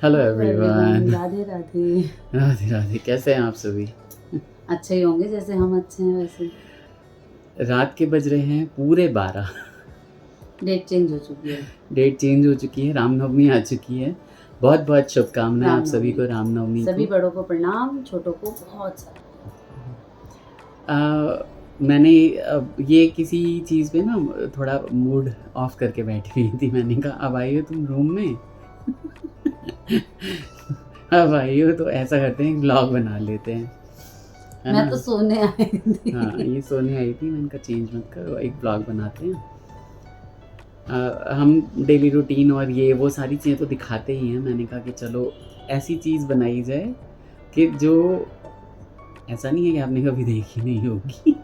Hello hello everyone. Everyone, Radhe Radhe. Radhe Radhe, कैसे हैं आप सभी? अच्छे ही होंगे जैसे हम अच्छे हैं वैसे। रात के बज रहे हैं पूरे 12। डेट चेंज हो चुकी है। डेट चेंज हो चुकी है, रामनवमी आ चुकी है। बहुत बहुत शुभकामनाएं आप सभी को रामनवमी, रामनवमी सभी को। बड़ों को प्रणाम, छोटों को बहुत सारा। मैंने ये किसी चीज़ पे ना थोड़ा मूड ऑफ करके बैठी हुई थी। मैंने कहा अब आई हो तुम रूम में। अब आई हो तो ऐसा करते हैं, ब्लॉग बना लेते हैं, है मैं ना? तो सोने आई हाँ, थी। ये सोने आई थी, मैंने कहा चेंज मत करो, एक ब्लॉग बनाते हैं। हम डेली रूटीन और ये वो सारी चीज़ें तो दिखाते ही हैं। मैंने कहा कि चलो ऐसी चीज़ बनाई जाए कि जो ऐसा नहीं है कि आपने कभी देखी नहीं होगी।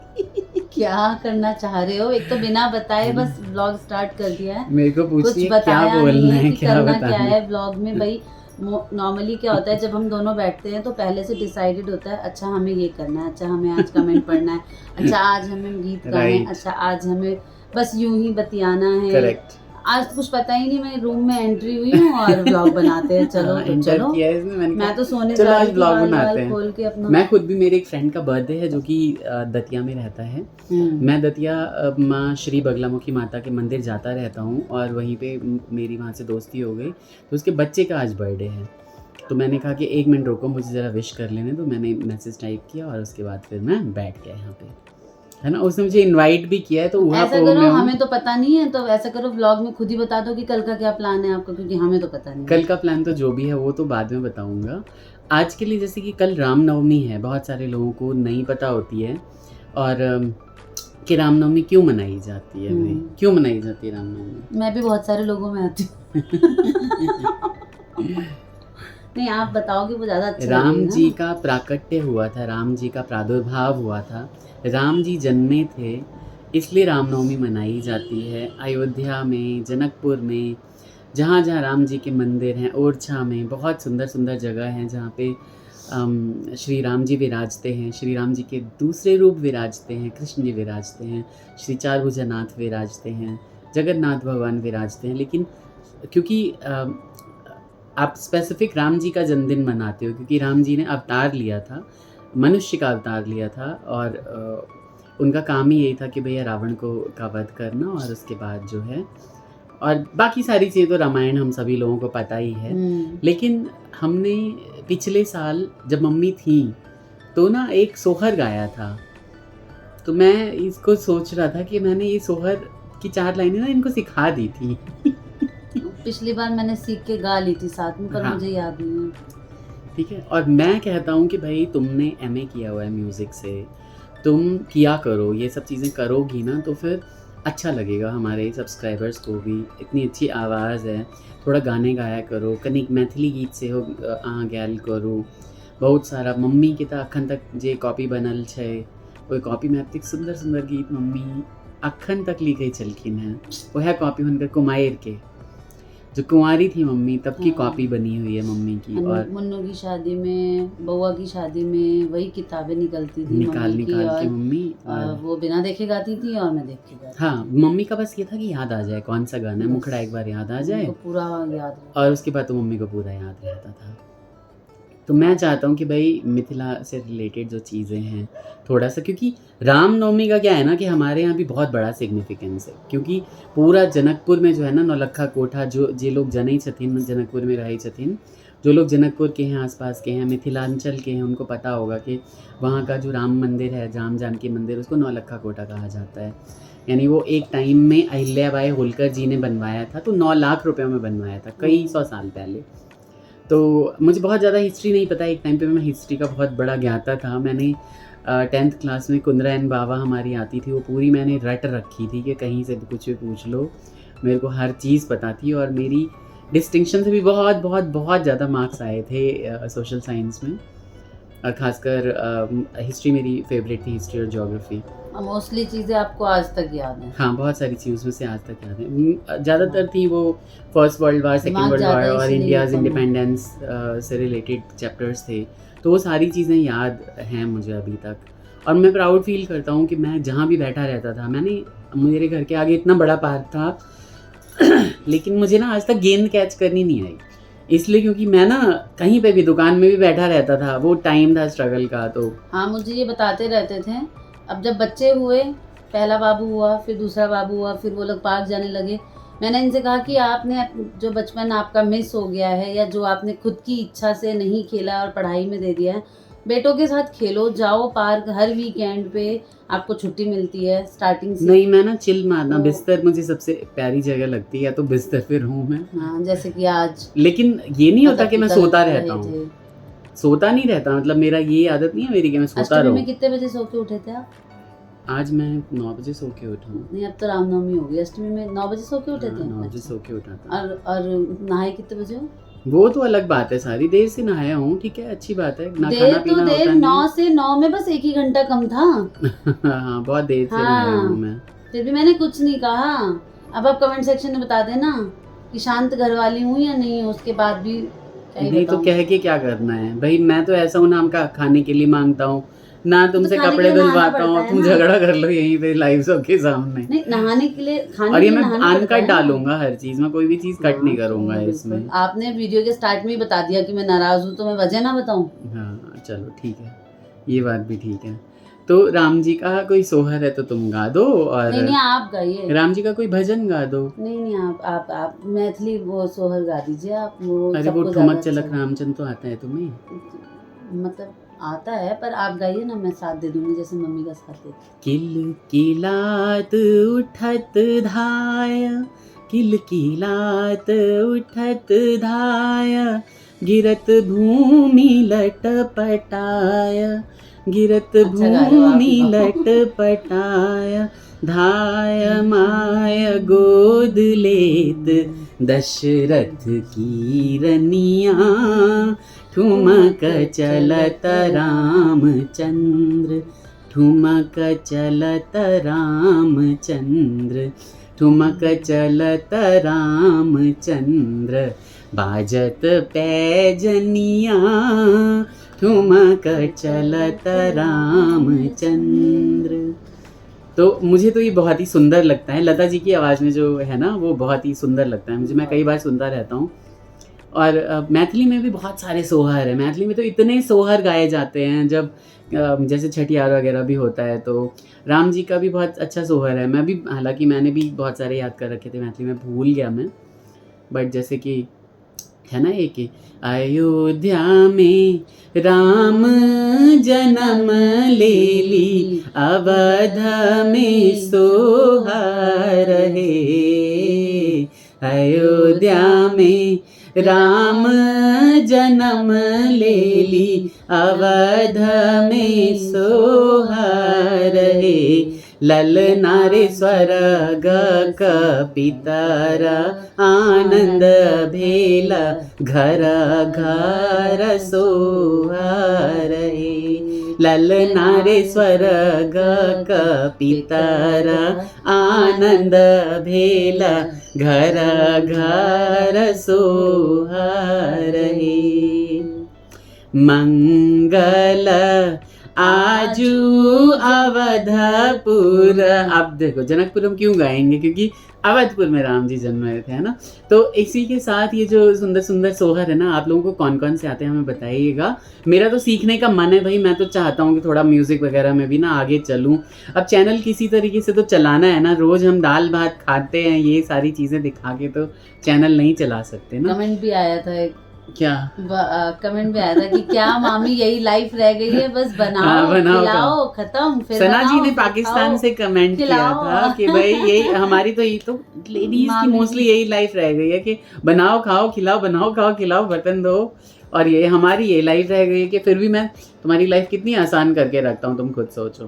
क्या करना चाह रहे हो? एक तो बिना बताए बस ब्लॉग स्टार्ट कर दिया है। मेरे को पूछती कुछ है क्या बताया नहीं बोलना है है, कि क्या करना क्या बताना है ब्लॉग में भाई। नॉर्मली क्या होता है जब हम दोनों बैठते हैं तो पहले से डिसाइडेड होता है, अच्छा हमें ये करना है, अच्छा हमें आज कमेंट पढ़ना है, अच्छा आज हमें गीत गाने हैं, राइट, अच्छा आज हमें बस यूं ही बतियाना है। करेक्ट। आज तो कुछ पता ही नहीं, मैं रूम में एंट्री हुई हूँ और व्लॉग बनाते हैं। चलो हाँ, तो एंटर चलो। किया है इसने। मैंने मैं कहा तो सोने चलो जा आज रही थी, ब्लॉग बाल बनाते बाल हैं। खोल के अपना। मैं खुद भी, मेरे एक फ्रेंड का बर्थडे है जो कि दतिया में रहता है। मैं दतिया माँ श्री बगलामुखी माता के मंदिर जाता रहता हूँ और वहीं पे मेरी वहाँ से दोस्ती हो गई। तो उसके बच्चे का आज बर्थडे है, तो मैंने कहा कि 1 मिनट रुको, मुझे ज़रा विश कर लेने। तो मैंने मैसेज टाइप किया और उसके बाद फिर मैं बैठ गया यहाँ पे, है ना। उसने मुझे इनवाइट भी किया है, तो वहाँ ऐसा पे करो, मैं हूँ। हमें तो पता नहीं है, तो ऐसा करो व्लॉग में खुद ही बता दो कि कल का क्या प्लान है आपका, क्योंकि हमें तो पता नहीं है। कल का प्लान तो जो भी है वो तो बाद में बताऊंगा। आज के लिए जैसे कि कल रामनवमी है, बहुत सारे लोगों को नहीं पता होती है और कि रामनवमी क्यों मनाई जाती है भाई, क्यों मनाई जाती है रामनवमी? मैं भी बहुत सारे लोगों में आती हूँ। नहीं, आप बताओगे वो ज़्यादा अच्छा राम लगेगा जी ना। का प्राकट्य हुआ था, राम जी का प्रादुर्भाव हुआ था, राम जी जन्मे थे, इसलिए रामनवमी मनाई जाती है। अयोध्या में, जनकपुर में, जहाँ जहाँ राम जी के मंदिर हैं, ओरछा में बहुत सुंदर सुंदर जगह हैं जहाँ पे श्री राम जी विराजते हैं। श्री राम जी के दूसरे रूप विराजते हैं, कृष्ण जी विराजते हैं, श्री चारभुजानाथ विराजते हैं, जगन्नाथ भगवान विराजते हैं। लेकिन क्योंकि आप स्पेसिफिक राम जी का जन्मदिन मनाते हो क्योंकि राम जी ने अवतार लिया था, मनुष्य का अवतार लिया था और उनका काम ही यही था कि भैया रावण को का वध करना और उसके बाद जो है, और बाकी सारी चीज़ें तो रामायण हम सभी लोगों को पता ही है। लेकिन हमने पिछले साल जब मम्मी थी तो ना एक सोहर गाया था, तो मैं इसको सोच रहा था कि मैंने ये सोहर की 4 लाइनें ना इनको सिखा दी थी। पिछली बार मैंने सीख के गा ली थी साथ में, पर हाँ। मुझे याद नहीं है। ठीक है, और मैं कहता हूँ कि भाई तुमने एमए किया हुआ है म्यूज़िक से, तुम किया करो, ये सब चीज़ें करोगी ना तो फिर अच्छा लगेगा हमारे सब्सक्राइबर्स को भी। इतनी अच्छी आवाज़ है, थोड़ा गाने गाया करो, कनिक मैथिली गीत से हो अहाँ गायल करू। बहुत सारा मम्मी के तो अखन तक जे कॉपी बनल छै, ओहि कॉपी में एतेक सुंदर सुंदर गीत मम्मी अखन तक लिखे छलखिन हैं। वह कॉपी हुनकर कुमार के, जो कुंवारी थी मम्मी तब की कॉपी बनी हुई है मम्मी की। और मुन्नू की शादी में, बउआ की शादी में वही किताबें निकलती थी निकाल मम्मी की, निकाल और के मम्मी वो बिना देखे गाती थी और मैं देख के गाती थी। हाँ, मम्मी का बस ये था कि याद आ जाए कौन सा गाना है, मुखड़ा एक बार याद आ जाए उनको पूरा याद रहता। और उसके बाद तो मम्मी को पूरा याद रहता था। तो मैं चाहता हूँ कि भाई मिथिला से रिलेटेड जो चीज़ें हैं थोड़ा सा, क्योंकि रामनवमी का क्या है ना कि हमारे यहाँ भी बहुत बड़ा सिग्निफिकेंस है, क्योंकि पूरा जनकपुर में जो है ना नौलक्खा कोठा, जो जे लोग जनै छथिन, जनकपुर में रहै छथिन, जो लोग जनकपुर के हैं, आसपास के हैं, मिथिलांचल के हैं, उनको पता होगा कि वहाँ का जो राम मंदिर है, राम जानकी मंदिर, उसको नौलक्खा कोठा कहा जाता है। यानी वो एक टाइम में अहिल्याबाई होलकर जी ने बनवाया था, तो 9 लाख रुपयों में बनवाया था कई 100 साल पहले। तो मुझे बहुत ज़्यादा हिस्ट्री नहीं पता, एक टाइम पे मैं हिस्ट्री का बहुत बड़ा ज्ञाता था। मैंने 10th क्लास में कुंद्रा एन बावा हमारी आती थी, वो पूरी मैंने रट रखी थी कि कहीं से भी कुछ भी पूछ लो, मेरे को हर चीज़ पता थी। और मेरी डिस्टिंक्शन से भी बहुत बहुत बहुत ज़्यादा मार्क्स आए थे सोशल साइंस में, और ख़ासकर हिस्ट्री मेरी फेवरेट थी, हिस्ट्री और ज्योग्राफी। मोस्टली चीज़ें आपको आज तक याद हैं? हाँ, बहुत सारी चीज़ उसमें से आज तक याद है। ज़्यादातर थी वो first world war, second world war और इंडियाज़ इंडिपेंडेंस से रिलेटेड चैप्टर्स थे, तो वो सारी चीज़ें याद हैं मुझे अभी तक। और मैं प्राउड फील करता हूँ कि मैं जहाँ भी बैठा रहता था, मेरे घर के आगे इतना बड़ा पार्क था लेकिन मुझे ना आज तक गेंद कैच करनी नहीं आई। इसलिए क्योंकि मैं ना कहीं पे भी दुकान में भी बैठा रहता था, वो टाइम था स्ट्रगल का। तो हाँ, मुझे ये बताते रहते थे। अब जब बच्चे हुए, पहला बाबू हुआ, फिर दूसरा बाबू हुआ, फिर वो लोग पार्क जाने लगे, मैंने इनसे कहा कि आपने जो बचपन आपका मिस हो गया है या जो आपने खुद की इच्छा से नहीं खेला और पढ़ाई में दे दिया है, बेटों के साथ खेलो, जाओ पार्क, हर वीकेंड पे आपको छुट्टी मिलती है स्टार्टिंग से। नहीं, मैं ना चिल मारना, तो- बिस्तर मुझे सबसे प्यारी जगह लगती है, तो बिस्तर पे रहूं मैं। हाँ, जैसे कि आज लेकिन ये नहीं होता कि मैं माता-पिता सोता रहे रहता हूँ, थे। सोता नहीं रहता, मतलब मेरा ये आदत नहीं है मेरी कि मैं सोता अष्टमी में रहूं। कितने बजे सो के उठे थे आप? आज मैं 9 बजे सो के उठा हूँ। नहीं, अब तो रामनवमी हो गई। अष्टमी में 9 बजे सो के उठे थे? 9 बजे अच्छा। सो के उठा था। और नहाए कितने बजे हो? वो तो अलग बात है, सारी देर से नहाया हूँ, ठीक है, अच्छी बात है, ना देर खाना तो पीना देर, होता 9 से 9 में बस 1 ही घंटा कम था। नहीं। हाँ, बहुत देर से नहाया हूँ मैं। फिर भी मैंने कुछ नहीं कहा। अब आप कमेंट सेक्शन में बता देना कि शांत घर वाली हूँ या नहीं हूँ, उसके बाद भी क्या ही नहीं तो बताऊं। कह के क्या करना है भाई, मैं तो ऐसा हूँ ना, का खाने के लिए मांगता हूँ ना, तुमसे खाने के कपड़े लिए नहाना धुलवाता हूँ, पड़ता है तुम ना। झगड़ा कर लो यहीं पे लाइव सबके सामने। नहीं, नहाने के लिए, खाने और के ये लिए मैं नहाना पड़ता है अनकट ना। डालूंगा हर चीज में, कोई भी चीज कट नहीं हाँ, करूंगा तो इसमें। बिल्कुल। आपने वीडियो के स्टार्ट में ही बता दिया कि मैं नाराज हूँ, तो मैं वजह ना बताऊं? हाँ चलो ठीक है, ये बात भी ठीक है। तो राम जी का कोई सोहर है तो तुम गा दो, और नहीं, आप गाइए। राम जी का कोई भजन गा दो। नहीं, आप मैथिली वो सोहर गा दीजिए आप, वो अरे वो सबको ठुमक ज्यादा चलक अच्छा रामचंद्र तो आता है तुम्हें? मतलब आता है, पर आप गाइए ना, मैं साथ दे दूंगी जैसे मम्मी का साथ देती। किल किलात उठत धाय, किल किलात उठत धाय, गिरत भूमि लटपटाय, गिरत अच्छा गा रहे हो आप भूमि ही गाओ। लटपटाय, धाय माय गोद लेत दशरथ की रनिया, ठुमक चलत रामचंद्र, ठुमक चलत रामचंद्र, ठुमक चलत रामचंद्र, बाजत पैजनिया, ठुमक चलत रामचंद्र। तो मुझे तो ये बहुत ही सुंदर लगता है, लता जी की आवाज़ में जो है ना, वो बहुत ही सुंदर लगता है मुझे, मैं कई बार सुनता रहता हूँ। और मैथिली में भी बहुत सारे सोहर हैं, मैथिली में तो इतने सोहर गाए जाते हैं, जब जैसे छठियार वगैरह भी होता है तो राम जी का भी बहुत अच्छा सोहर है। मैं भी, हालांकि मैंने भी बहुत सारे याद कर रखे थे मैथिली में, भूल गया मैं, बट जैसे कि है ना एक, अयोध्या में राम जन्म ले ली, अवध में सोहर है, अयोध्या में राम जन्म ले ली, अवध में सोहर है, ललना रे स्वर्ग कपितर, आनंद भेल घर घर सोहर है, ललना रे स्वर्ग कपितर, आनंद भेल घर घर सोहर है, मंगल आजू अवधपुर। अब देखो जनकपुर हम क्यों गाएंगे, क्योंकि अवधपुर में राम जी जन्म हुए थे, है ना। तो इसी के साथ ये जो सुंदर सुंदर सोहर है ना, आप लोगों को कौन कौन से आते हैं हमें बताइएगा। मेरा तो सीखने का मन है भाई, मैं तो चाहता हूँ कि थोड़ा म्यूजिक वगैरह में भी ना आगे चलूँ। अब चैनल किसी तरीके से तो चलाना है ना, रोज हम दाल भात खाते हैं, ये सारी चीज़ें दिखा के तो चैनल नहीं चला सकते ना। कमेंट भी आया था एक, क्या कमेंट में आया था कि क्या मामी यही लाइफ रह गई है, बस बनाओ खिलाओ खत्म, फिर सना जी ने फिर पाकिस्तान खाओ, से कमेंट किया था कि भाई यही हमारी तो, ये तो लेडीज की मोस्टली यही लाइफ रह गई है कि बनाओ खाओ खिलाओ, बनाओ खाओ खिलाओ, बर्तन दो, और ये हमारी ये लाइफ रह गई है कि फिर भी मैं तुम्हारी लाइफ कितनी आसान करके रखता हूँ, तुम खुद सोचो,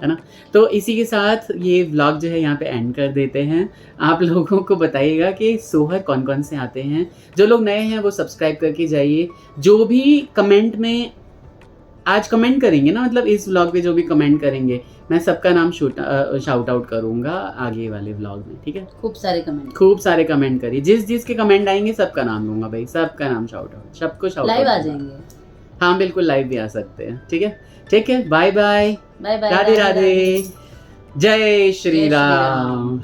है ना। तो इसी के साथ ये व्लॉग जो है यहाँ पे एंड कर देते हैं। आप लोगों को बताइएगा कि सोहर कौन कौन से आते हैं, जो लोग नए हैं वो सब्सक्राइब करके जाइए। जो भी कमेंट में आज कमेंट करेंगे ना, मतलब इस व्लॉग पे जो भी कमेंट करेंगे, मैं सबका नाम शाउट आउट करूंगा आगे वाले व्लॉग में, ठीक है। खूब सारे कमेंट करिए, जिस के कमेंट आएंगे सबका नाम लूंगा भाई, सबका नाम शाउट आउट, सबको शाउट आउट, लाइव आ जाएंगे। हाँ बिल्कुल, लाइव भी आ सकते हैं, ठीक है। बाय बाय, राधे राधे, जय श्री राम।